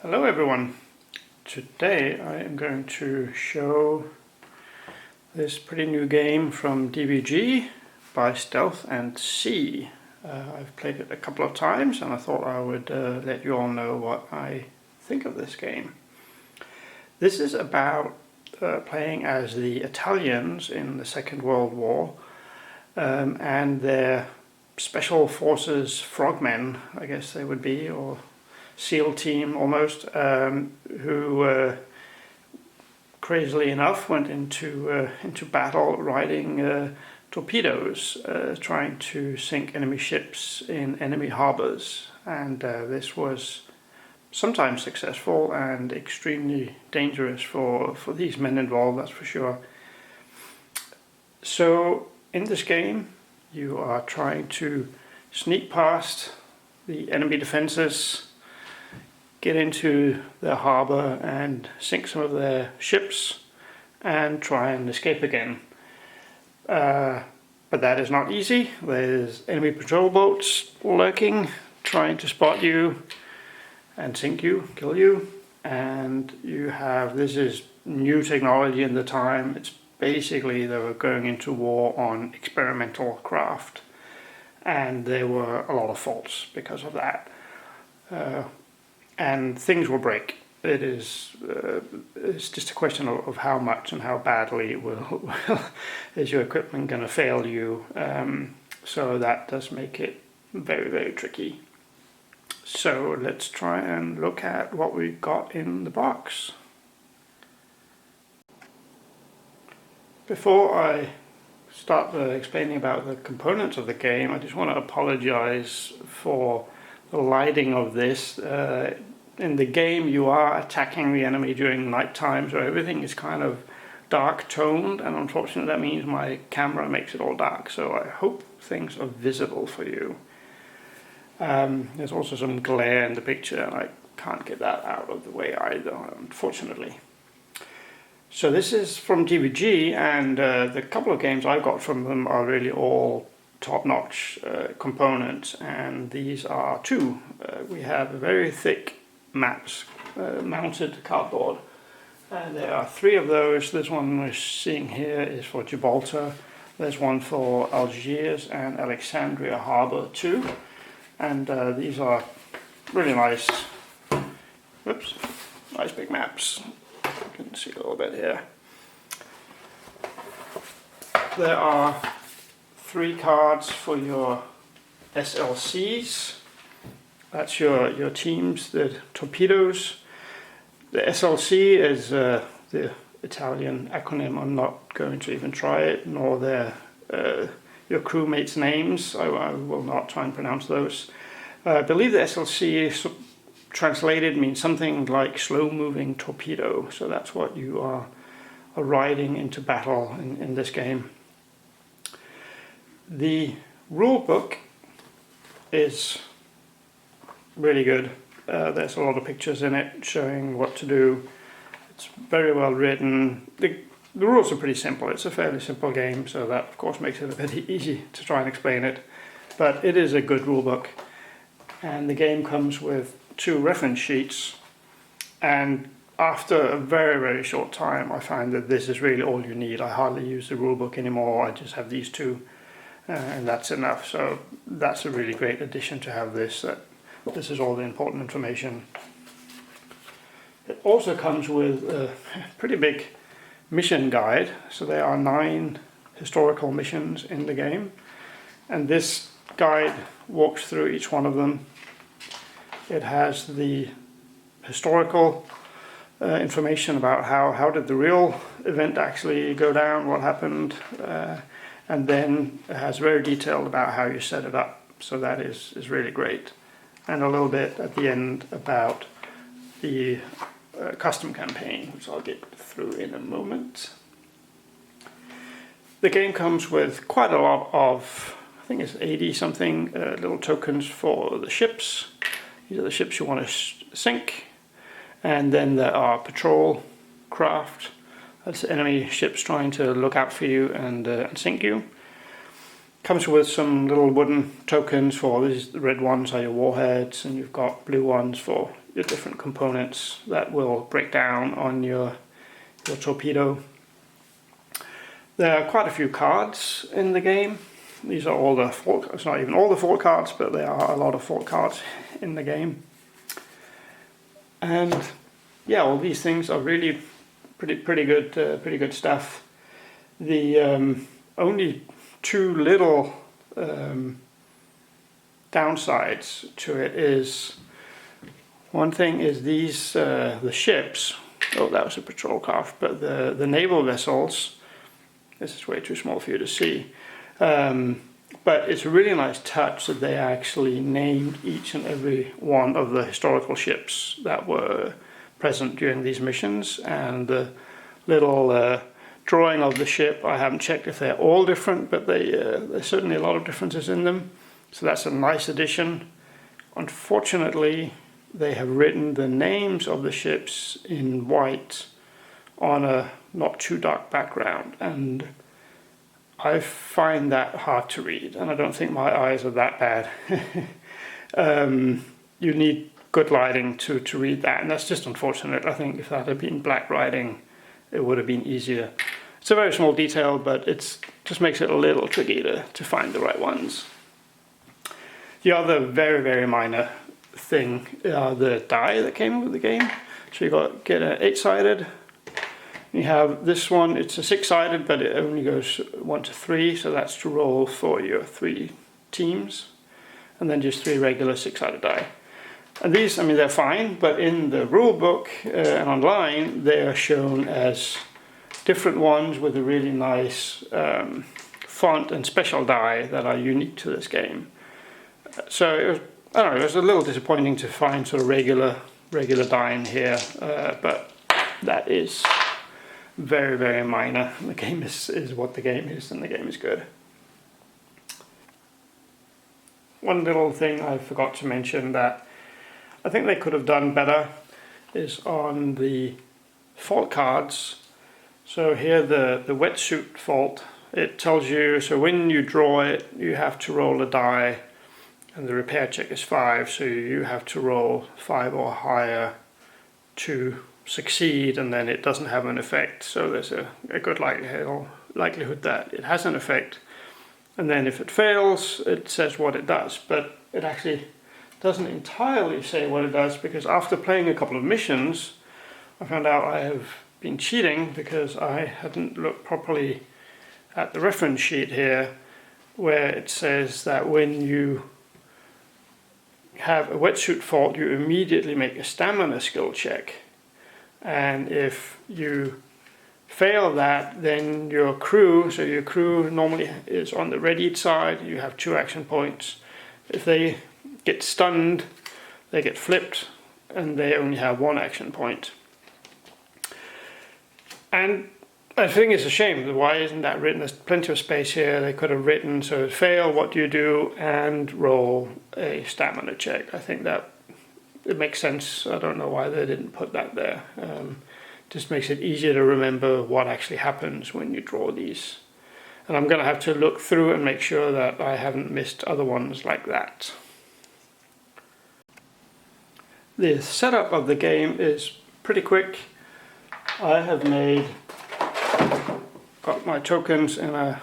Hello everyone. Today I am going to show this pretty new game from DVG by Stealth and Sea. I've played it a couple of times and I thought I would let you all know what I think of this game. This is about playing as the Italians in the Second World War and their special forces frogmen, I guess they would be, or SEAL team almost, who crazily enough went into battle riding torpedoes, trying to sink enemy ships in enemy harbors, and this was sometimes successful and extremely dangerous for these men involved, that's for sure. So in this game you are trying to sneak past the enemy defenses, get into their harbor and sink some of their ships and try and escape again. But that is not easy. There's enemy patrol boats lurking, trying to spot you and sink you, kill you. And you have, this is new technology in the time. It's basically they were going into war on experimental craft. And there were a lot of faults because of that. And things will break. It's just a question of how much and how badly is your equipment going to fail you. So that does make it very, very tricky. So let's try and look at what we got in the box. Before I start explaining about the components of the game, I just want to apologize for the lighting of this. In the game you are attacking the enemy during nighttime, so everything is kind of dark toned, and unfortunately that means my camera makes it all dark, so I hope things are visible for you. There's also some glare in the picture and I can't get that out of the way either, unfortunately. So this is from DVG, and the couple of games I've got from them are really all top-notch components, and these are two. We have very thick maps, mounted cardboard, and there are three of those. This one we're seeing here is for Gibraltar. There's one for Algiers and Alexandria Harbour too, and these are really nice, nice big maps. You can see a little bit here. There are 3 cards for your SLCs. That's your teams, the torpedoes. The SLC is the Italian acronym. I'm not going to even try it, nor your crewmates' names. I will not try and pronounce those. I believe the SLC translated means something like slow-moving torpedo. So that's what you are riding into battle in this game. The rule book is really good. There's a lot of pictures in it showing what to do. It's very well written. The rules are pretty simple. It's a fairly simple game, so that of course makes it a bit easy to try and explain it. But it is a good rule book. And the game comes with 2 reference sheets. And after a very, very short time, I find that this is really all you need. I hardly use the rule book anymore. I just have these 2. And that's enough. So that's a really great addition to have this. This is all the important information. It also comes with a pretty big mission guide. So there are 9 historical missions in the game, and this guide walks through each one of them. It has the historical information about how did the real event actually go down, what happened, and then it has very detailed about how you set it up. So that is really great. And a little bit at the end about the custom campaign, which I'll get through in a moment. The game comes with quite a lot of, I think it's 80 something little tokens for the ships. These are the ships you want to sink. And then there are patrol craft. That's enemy ships trying to look out for you and sink you. Comes with some little wooden tokens for these. The red ones are your warheads, and you've got blue ones for your different components that will break down on your torpedo. There are quite a few cards in the game. These are all the fort, it's not even all the fort cards, but there are a lot of fort cards in the game. And yeah, all these things are really pretty good stuff. The only two little downsides to it is, one thing is these the ships. Oh, that was a patrol craft, but the naval vessels. This is way too small for you to see. But it's a really nice touch that they actually named each and every one of the historical ships that were present during these missions, and the little drawing of the ship, I haven't checked if they're all different, but there's certainly a lot of differences in them. So that's a nice addition. Unfortunately, they have written the names of the ships in white on a not too dark background, and I find that hard to read, and I don't think my eyes are that bad. You need good lighting to read that, and that's just unfortunate. I think if that had been black writing, it would have been easier. It's a very small detail, but it just makes it a little tricky to find the right ones. The other very minor thing are the die that came with the game. So you get an 8-sided. You have this one, it's a 6-sided, but it only goes 1 to 3, so that's to roll for your 3 teams. And then just 3 regular 6-sided die. And these, I mean, they're fine, but in the rule book and online, they are shown as different ones with a really nice font and special die that are unique to this game. So it was, I don't know, it was a little disappointing to find sort of regular die in here, but that is very minor. The game is what the game is, and the game is good. One little thing I forgot to mention that I think they could have done better is on the fault cards. So here the wetsuit fault, it tells you, so when you draw it, you have to roll a die, and the repair check is 5, so you have to roll 5 or higher to succeed, and then it doesn't have an effect. So there's a good likelihood that it has an effect. And then if it fails, it says what it does, but it actually doesn't entirely say what it does, because after playing a couple of missions, I found out I have been cheating because I hadn't looked properly at the reference sheet here, where it says that when you have a wetsuit fault, you immediately make a stamina skill check. And if you fail that, then your crew, so your crew normally is on the readied side, you have 2 action points. If they get stunned, they get flipped, and they only have 1 action point. And I think it's a shame. Why isn't that written? There's plenty of space here. They could have written, so fail, what do you do, and roll a stamina check. I think that it makes sense. I don't know why they didn't put that there. Just makes it easier to remember what actually happens when you draw these. And I'm going to have to look through and make sure that I haven't missed other ones like that. The setup of the game is pretty quick. I have got my tokens in a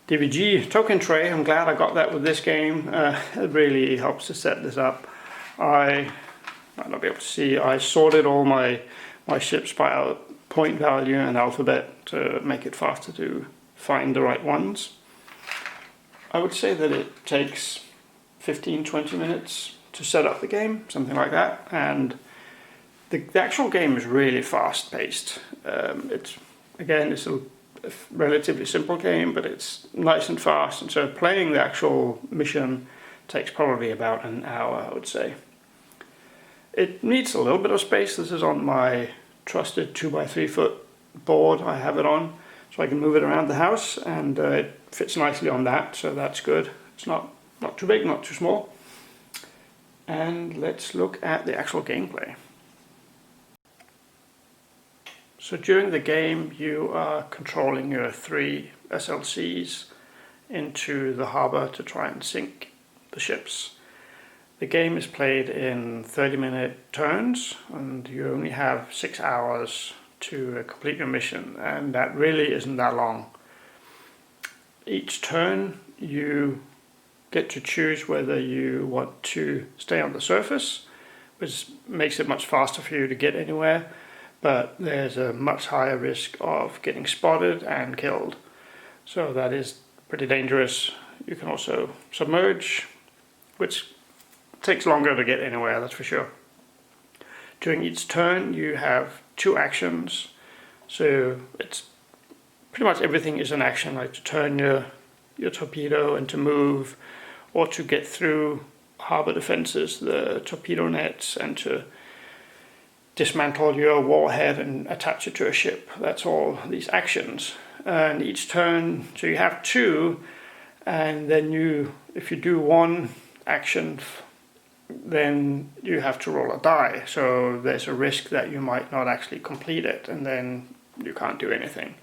DVG token tray. I'm glad I got that with this game. It really helps to set this up. I might not be able to see, I sorted all my ships by point value and alphabet to make it faster to find the right ones. I would say that it takes 15-20 minutes to set up the game, something like that, and the actual game is really fast paced. It's a relatively simple game, but it's nice and fast, and so playing the actual mission takes probably about an hour, I would say. It needs a little bit of space. This is on my trusted 2x3 foot board I have it on, so I can move it around the house, and it fits nicely on that, so that's good. It's not too big, not too small. And let's look at the actual gameplay. So during the game you are controlling your 3 SLCs into the harbor to try and sink the ships. The game is played in 30-minute turns, and you only have 6 hours to complete your mission, and that really isn't that long. Each turn you get to choose whether you want to stay on the surface, which makes it much faster for you to get anywhere, but there's a much higher risk of getting spotted and killed. So that is pretty dangerous. You can also submerge, which takes longer to get anywhere, that's for sure. During each turn you have 2 actions, so it's pretty much everything is an action, like to turn your torpedo and to move, or to get through harbor defenses, the torpedo nets, and to dismantle your warhead and attach it to a ship. That's all these actions. And each turn, so you have 2, and then if you do one action, then you have to roll a die. So there's a risk that you might not actually complete it, and then you can't do anything.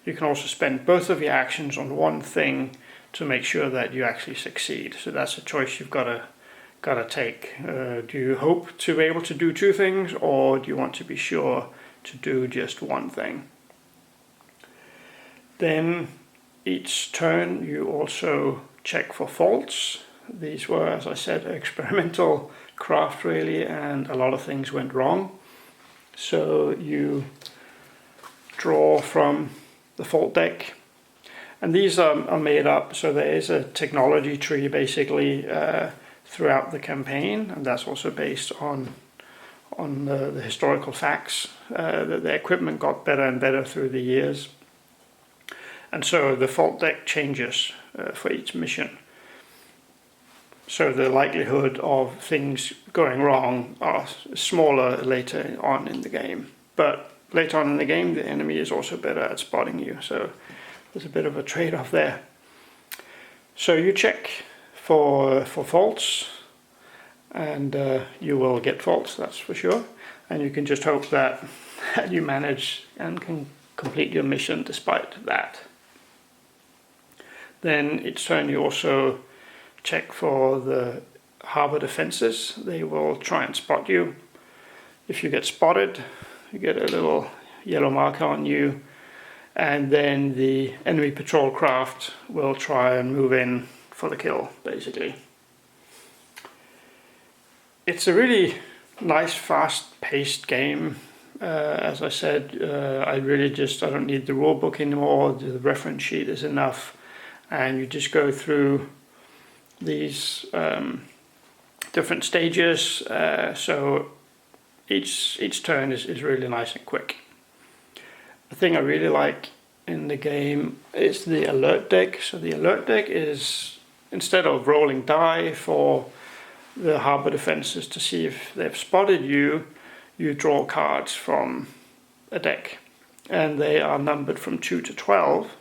You can also spend both of your actions on one thing to make sure that you actually succeed. So that's a choice you've got to take. Do you hope to be able to do 2 things, or do you want to be sure to do just one thing? Then each turn you also check for faults. These were, as I said, experimental craft really, and a lot of things went wrong. So you draw from the fault deck, and these are made up, so there is a technology tree basically throughout the campaign, and that's also based on the historical facts that the equipment got better and better through the years. And so the fault deck changes for each mission. So the likelihood of things going wrong are smaller later on in the game. But later on in the game, the enemy is also better at spotting you. So there's a bit of a trade-off there. So you check for faults, and you will get faults, that's for sure. And you can just hope that you manage and can complete your mission despite that. Then each turn you also check for the harbor defenses. They will try and spot you. If you get spotted, you get a little yellow marker on you, and then the enemy patrol craft will try and move in for the kill, basically. It's a really nice, fast-paced game. As I said, I don't need the rule book anymore. The reference sheet is enough, and you just go through these different stages. So each turn is really nice and quick. The thing I really like in the game is the alert deck. So the alert deck is, instead of rolling die for the harbor defenses to see if they've spotted you, you draw cards from a deck, and they are numbered from 2 to 12.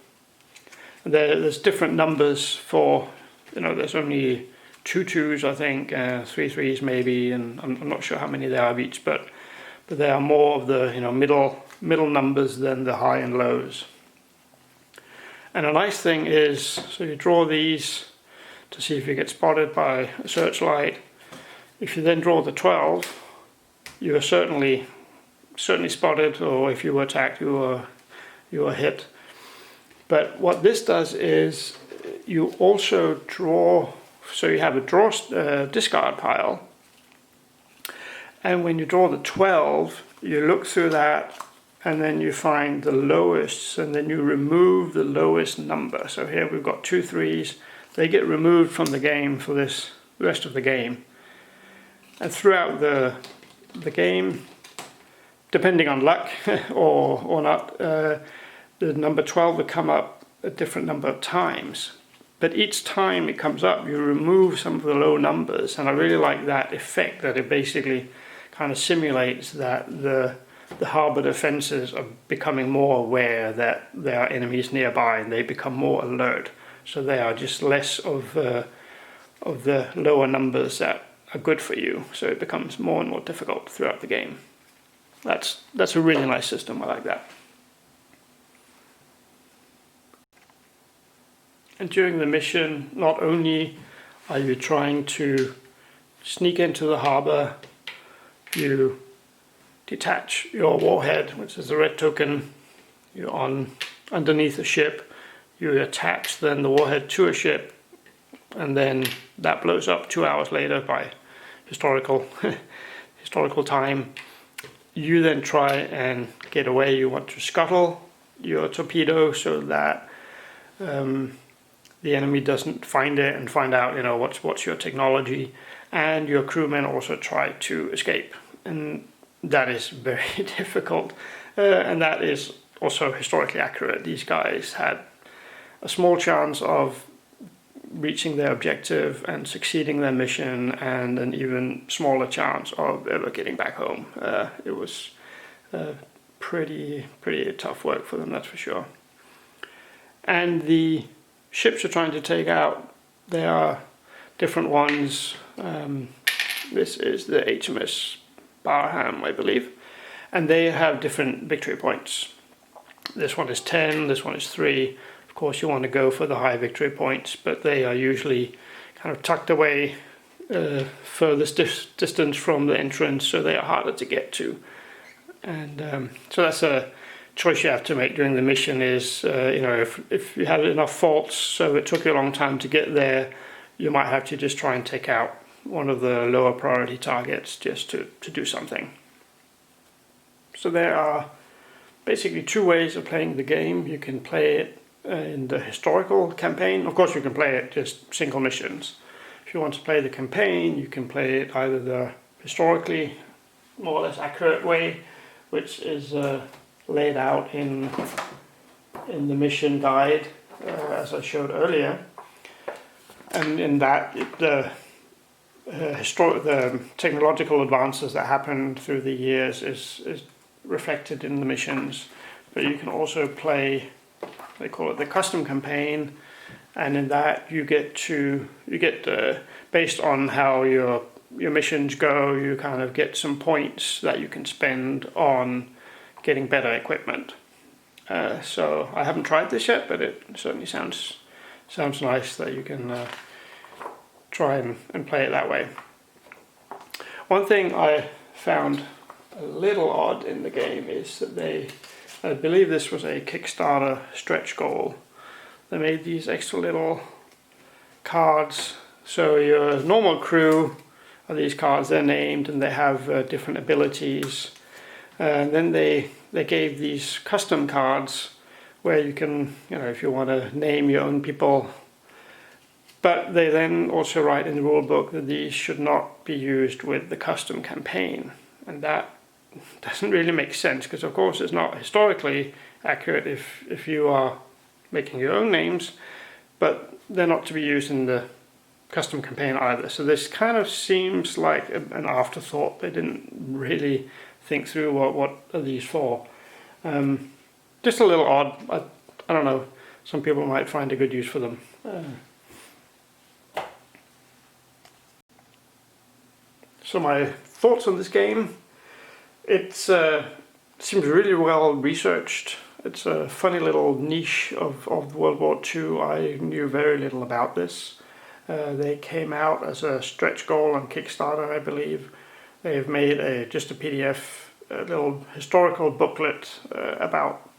There's different numbers for, there's only 2 2s, I think, 3 3s maybe, and I'm not sure how many there are of each, but they are more of the middle numbers than the high and lows. And a nice thing is, so you draw these to see if you get spotted by a searchlight. If you then draw the 12, you are certainly spotted, or if you were attacked, you were hit. But what this does is you also draw, so you have a discard pile, and when you draw the 12, you look through that, and then you find the lowest, and then you remove the lowest number. So here we've got 2 3s. They get removed from the game for the rest of the game. And throughout the game, depending on luck or not, the number 12 will come up a different number of times. But each time it comes up, you remove some of the low numbers, and I really like that effect, that it basically kind of simulates that the harbor defenses are becoming more aware that there are enemies nearby, and they become more alert. So they are just less of the lower numbers that are good for you. So it becomes more and more difficult throughout the game. That's a really nice system. I like that. And during the mission, not only are you trying to sneak into the harbor, you detach your warhead, which is the red token. You're underneath the ship. You attach then the warhead to a ship, and then that blows up 2 hours later by historical time. You then try and get away. You want to scuttle your torpedo so that the enemy doesn't find it and find out, what's your technology. And your crewmen also try to escape, and that is very difficult. And that is also historically accurate. These guys had a small chance of reaching their objective and succeeding their mission, and an even smaller chance of ever getting back home. It was pretty tough work for them, that's for sure. And the ships you're trying to take out, they are different ones. This is the HMS Barham, I believe, and they have different victory points. This one is 10, this one is 3. Of course, you want to go for the high victory points, but they are usually kind of tucked away furthest distance from the entrance, so they are harder to get to. And so that's a choice you have to make during the mission. Is if you had enough faults, so it took you a long time to get there, you might have to just try and take out one of the lower priority targets just to do something. So there are basically 2 ways of playing the game. You can play it in the historical campaign. Of course, you can play it just single missions. If you want to play the campaign, you can play it either the historically more or less accurate way, which is laid out in the mission guide, as I showed earlier. And in that, the technological advances that happened through the years is reflected in the missions. But you can also play, they call it the custom campaign, and in that you get based on how your missions go, you kind of get some points that you can spend on getting better equipment. So I haven't tried this yet, but it certainly sounds nice that you can try and play it that way. One thing I found a little odd in the game is that I believe this was a Kickstarter stretch goal. They made these extra little cards. So your normal crew are these cards, they're named and they have different abilities. And then they gave these custom cards where you can, if you want to name your own people. But they then also write in the rule book that these should not be used with the custom campaign. And that doesn't really make sense, because of course it's not historically accurate if you are making your own names, but they're not to be used in the custom campaign either. So this kind of seems like an afterthought. They didn't really think through what are these for. Just a little odd. I don't know. Some people might find a good use for them. So my thoughts on this game. It seems really well researched. It's a funny little niche of World War II. I knew very little about this. They came out as a stretch goal on Kickstarter, I believe. They've made just a PDF, a little historical booklet about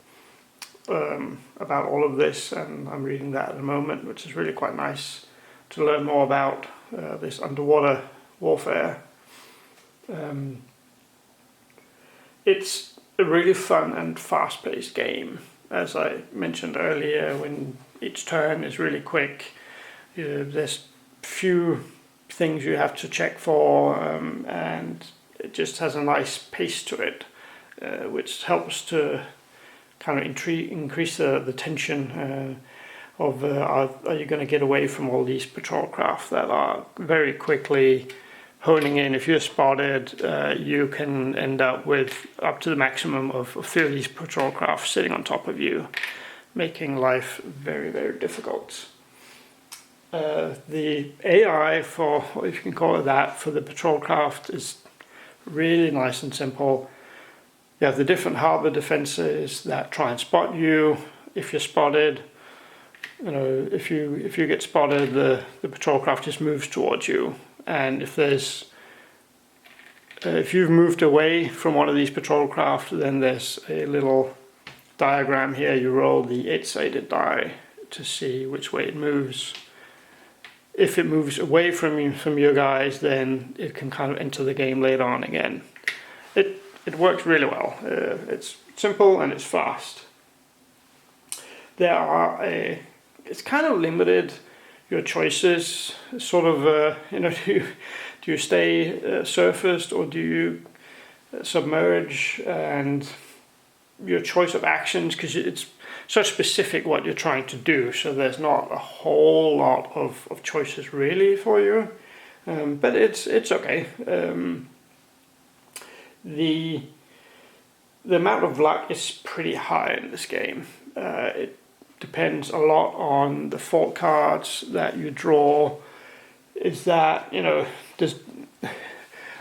all of this, and I'm reading that at the moment, which is really quite nice to learn more about this underwater warfare. It's a really fun and fast-paced game. As I mentioned earlier, when each turn is really quick, there's few things you have to check for, and it just has a nice pace to it, which helps to kind of increase the tension of are you going to get away from all these patrol craft that are very quickly honing in. If you're spotted, you can end up with up to the maximum of 3 of these patrol craft sitting on top of you, making life very, very difficult. The AI, for, if you can call it that, for the patrol craft is really nice and simple. You have the different harbor defenses that try and spot you if you're spotted. If you get spotted, the patrol craft just moves towards you. and if there's if you've moved away from one of these patrol craft, then there's a little diagram here. You roll the 8-sided die to see which way it moves. If it moves away from your guys, then it can kind of enter the game later on again. It works really well. It's simple and it's fast. There are it's kind of limited, your choices, sort of, you know, do you stay surfaced or do you submerge, and your choice of actions, because it's so specific what you're trying to do, so there's not a whole lot of choices really for you, but it's okay. The amount of luck is pretty high in this game. It depends a lot on the fault cards that you draw. Is that, you know,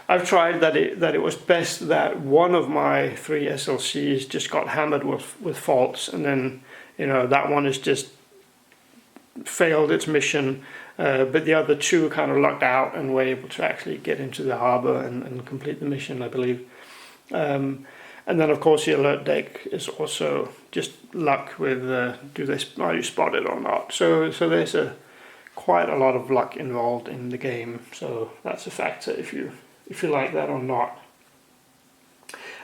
I've tried that it was best that one of my 3 SLCs just got hammered with faults, and then, you know, that one has just failed its mission, but the other 2 kind of lucked out and were able to actually get into the harbor and complete the mission, I believe. And then of course the alert deck is also just luck with are you spotted or not. So there's quite a lot of luck involved in the game. So that's a factor if you like that or not.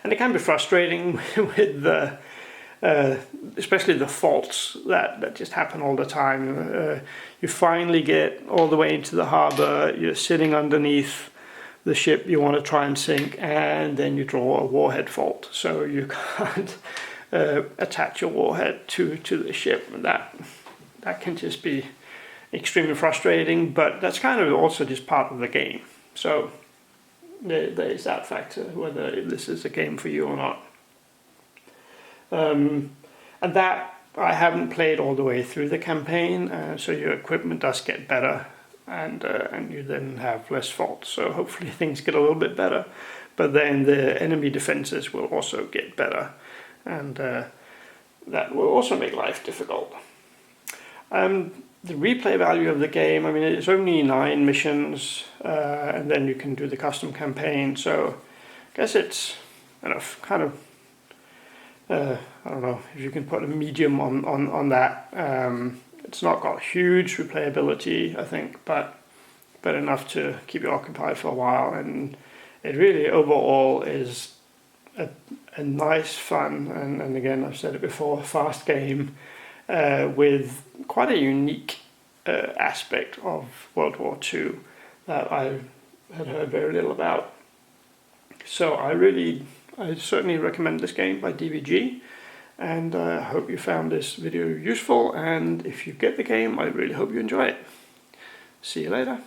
And it can be frustrating with the especially the faults that just happen all the time. You finally get all the way into the harbor, you're sitting underneath the ship you want to try and sink, and then you draw a warhead fault, so you can't attach your warhead to the ship, and that can just be extremely frustrating, but that's kind of also just part of the game. So there is that factor, whether this is a game for you or not. And that I haven't played all the way through the campaign, so your equipment does get better, and you then have less faults, so hopefully things get a little bit better, but then the enemy defenses will also get better, and that will also make life difficult. The replay value of the game, I mean, it's only 9 missions, and then you can do the custom campaign, so I guess it's kind of I don't know if you can put a medium on that. It's not got huge replayability, I think, but enough to keep you occupied for a while, and it really overall is a nice, fun, and again, I've said it before, fast game with quite a unique aspect of World War II that I had heard very little about. So I certainly recommend this game by DVG, and I hope you found this video useful, and if you get the game, I really hope you enjoy it. See you later.